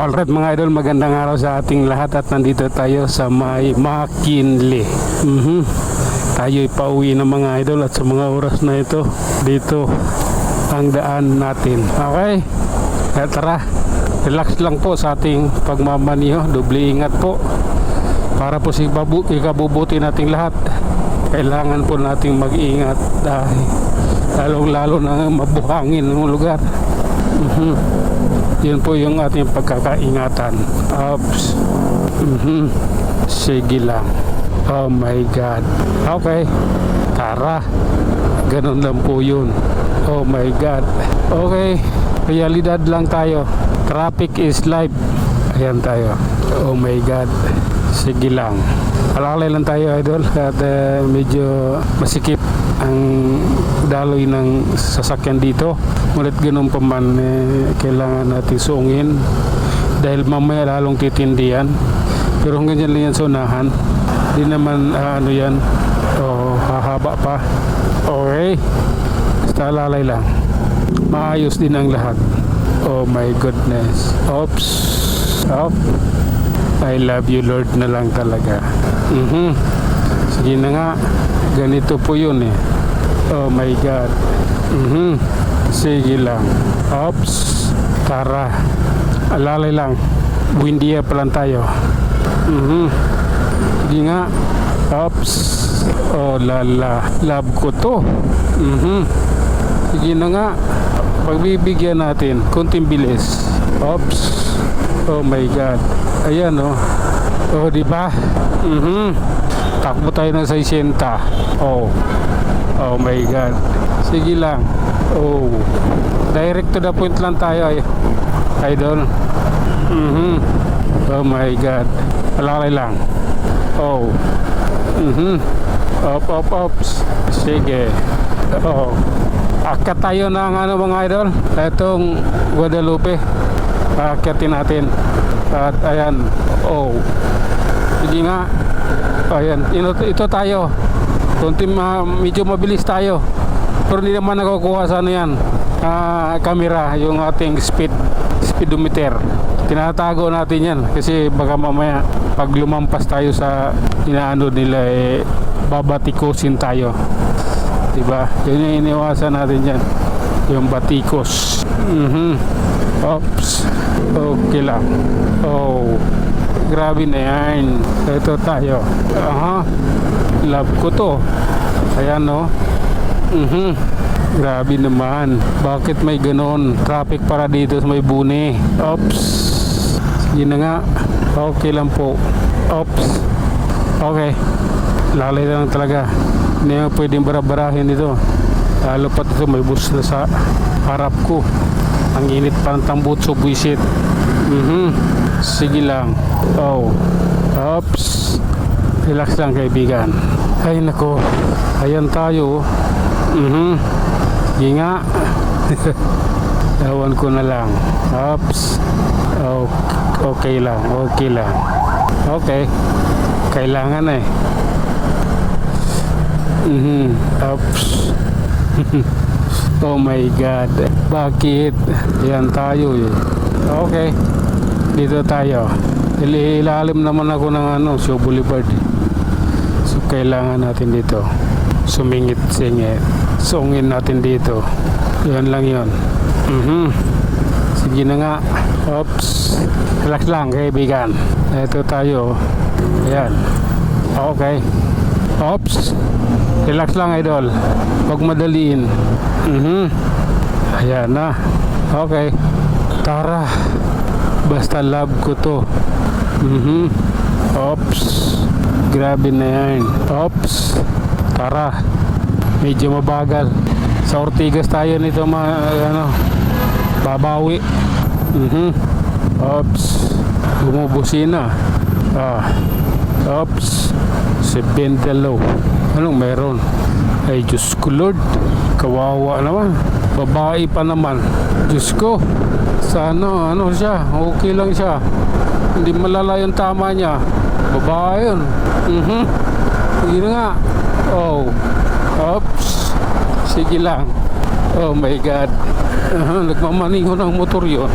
Alright mga idol, magandang araw sa ating lahat at nandito tayo sa may McKinley. Tayo'y pauwi ng mga idol at sa mga oras na ito, dito ang daan natin. Okay? Kaya tara, relax lang po sa ating pagmamaniho, doble ingat po para po si ikabubuti nating lahat. Kailangan po nating mag-ingat dahil lalong-lalo na mabuhangin ng lugar. Yun po yung ating pagkakaingatan. Oops. Sige lang. Oh my God. Okay. Tara. Ganun lang po yun. Oh my God. Okay. Realidad lang tayo. Traffic is life. Ayan tayo. Oh my God. Sige lang. Alalay lang tayo idol. At medyo masikip ang daloy ng sasakyan dito. Ngunit ganun pa man, kailangan natin suungin dahil mamaya lalong titindihan. Pero hanggang dyan lang yan sa unahan, di naman ano yan, hahaba pa. Okay, basta lalay lang, maayos din ang lahat. Oh my goodness. Oops. I love you Lord na lang talaga. Sige na nga, ganito po yun eh. Oh my God. Sige lang. Oops. Tara. Alalay lang. Buendia pa lang tayo. Sige nga. Oops. Oh lala. Love ko to. Sige na nga. Pagbibigyan natin. Kunting bilis. Oops. Oh my God. Ayan oh. Oh diba? Takbo tayo ng 60. Oh my God. Sige lang. Oh, direct to the point lang tayo idol. Oh my God. Alalay lang. Oh. Ops. Sige. Oh. Akyat tayo ng ano mga idol, itong Guadalupe. Akyatin natin. At ayan. Oh. Sige nga. Ayan. Ito tayo. Medyo mabilis tayo. Pero hindi naman nakukuha sa ano yan, camera, yung ating speedometer. Tinatago natin yan kasi baka mamaya pag lumampas tayo sa inaano nila babatikusin tayo, diba? Yun yung iniwasan natin yan, yung batikos. Oops. Okay lang. Oh, grabe na yan. Ito tayo. Love ko to. Ayan no. Grabe naman. Bakit may ganon? Traffic para dito sa may Buni. Oops. Sige na nga. Okay lang po. Oops. Okay. Lalay lang talaga. Hindi nga pwedeng barabarahin ito. Lalo pa ito may bus na sa harap ko. Ang init pa ng tambutso, buisit. Sige lang. Oh. Oops. Relax lang kaibigan. Ay nako. Ayan tayo. Sige nga. Ewan ko na lang. Oops. Okay lang. Okay. Kailangan eh. Oops. Oh my God. Bakit? Yan tayo eh. Okay. Dito tayo. Ilalim naman ako ng Shaw Boulevard. So kailangan natin dito sumingit-singit. Sungin natin dito. Yan lang yun. Sige na nga. Oops. Relax lang kaibigan. Ito tayo. Ayan. Okay. Oops. Relax lang idol. Huwag madaliin. Ayan na. Okay. Tara. Basta love ko to. Oops. Grabe na yan. Oops. Tara. Medyo mabagal. Sa Ortigas tayo nito babawi. Oops. Bumubusina. Oops. Si Bendelo. Anong meron? Ay Diyos ko Lord. Kawawa naman. Babae pa naman. Diyos ko. Sana siya. Okay lang siya. Hindi malala yung tama niya. Babae yun. Sige na nga. Oh. Oops. Sige lang. Oh my God. Nagmamaningo ng motor yun.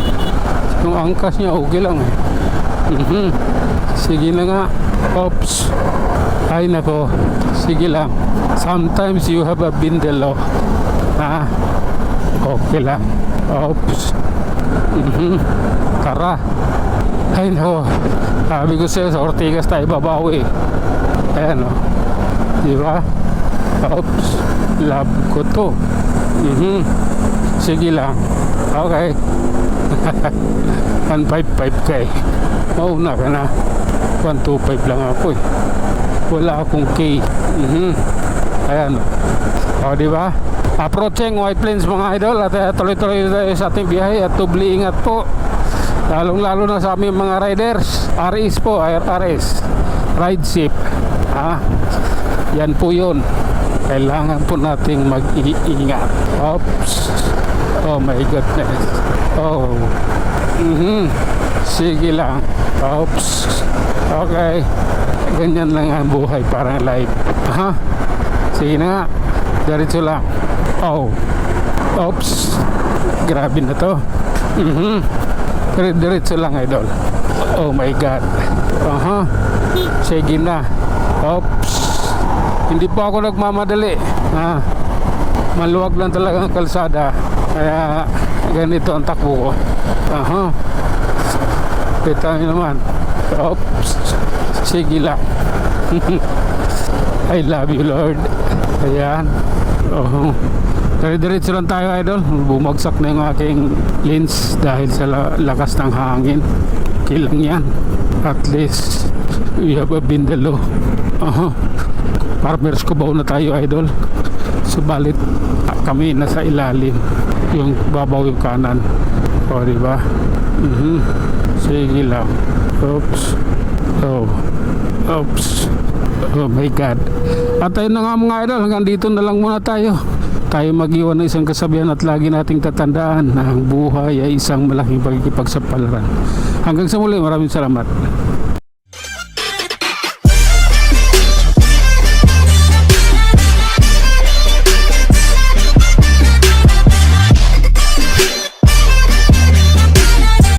Yung angkas niya, okay lang eh. Sige na nga. Oops. Ay nako. Sige lang. Sometimes you have a bindelo. Ha? Okay lang. Oops. Tara. Ay nako. Sabi ko sa'yo, sa Ortigas tayo babawi. Ayan o. Diba? Oops. Love ko to. Sige lang. Okay. 155 ka eh. Mauna ka na. 125 lang ako eh. Wala akong K. Ayan o. Diba? Approaching White Plains mga idol. At tuloy-tuloy tayo sa ating biyahe. At tubli ingat po. Lalong-lalo na sa aming mga riders. RS po. RS. Ride safe. Yan po yun. Kailangan po nating mag-iingat. Oops. Oh my goodness. Oh. Sige lang. Oops. Okay. Ganyan lang ang buhay, parang live. Sige na nga. Diretso lang. Oh. Oops. Grabe na to. Diretso lang, idol. Oh my God. Sige na. Oops. Hindi pa ako nagmamadali. Maluwag lang talaga ang kalsada. Kaya ganito ang takbo ko. Kita nyo naman. Oops. Sige lang. I love you, Lord. Ayan. Diretso lang tayo, idol. Bumagsak na yung aking lens dahil sa lakas ng hangin. Kilang yan. At least we have a bindalo. Farmers Cubao na tayo, idol. Subalit kami nasa ilalim. Yung babaw yung kanan. O, diba? Sige lang. Oops. Oh. Oops. Oh my God. At ayun na nga mga idol, hanggang dito na lang muna tayo. Tayo mag-iwan ng isang kasabihan at lagi nating tatandaan na ang buhay ay isang malaking pagkikipagsapalaran. Hanggang sa muli, maraming salamat.